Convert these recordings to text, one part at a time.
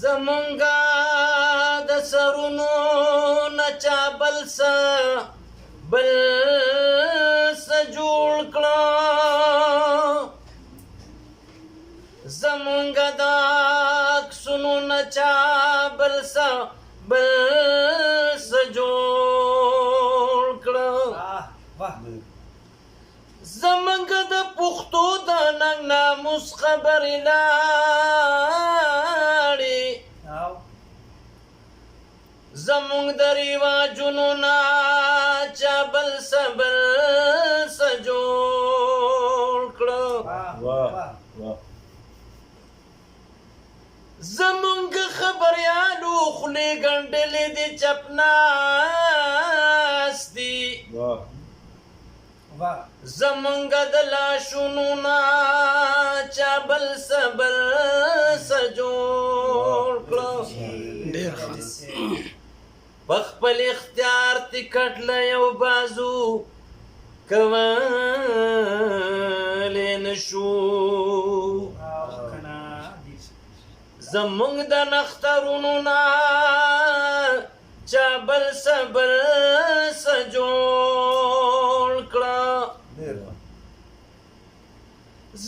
زمونږه د سرونو نه چا بل څه جوړ کړه زمونږه د عکسونو نه چا بل څه جوړ کړه زمونږ د پښتو د ننګ ناموس خبرې لاړې زمونږ د رواجونو نه چا بل څه جوړ کړه زمونږ خبریالو خولې ګنډلې دي چپ ناستي زمونږ د لاشونو نه چا بل څه جوړ کړه په خپل اختیار ټکټ له یو بازو کولی نشو زمونږ د نخترونو نه چا بل څه جوړ کړه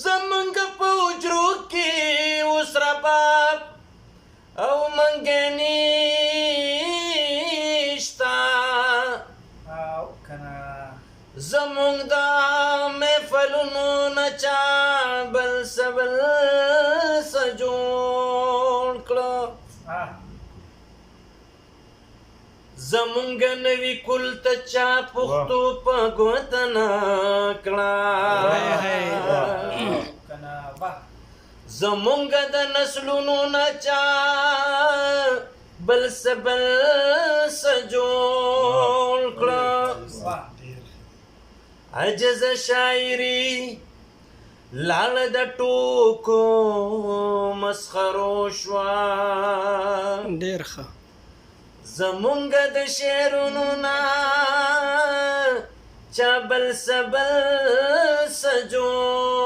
زمونږ په حجرو کې اوس رباب او منګني شته زمونږ د محفلونو نه چا بل څه جوړ کړه زمونږ نوي کل ته چا پښتو په ګوته نه کړه زمونږ د نسلونو نه چا بل څه جوړ کړه عجز شاعري لاړه د ټوکو مسخرو شوه ډېر ښه زمونږ د شعرونو نه چا بل څه جوړ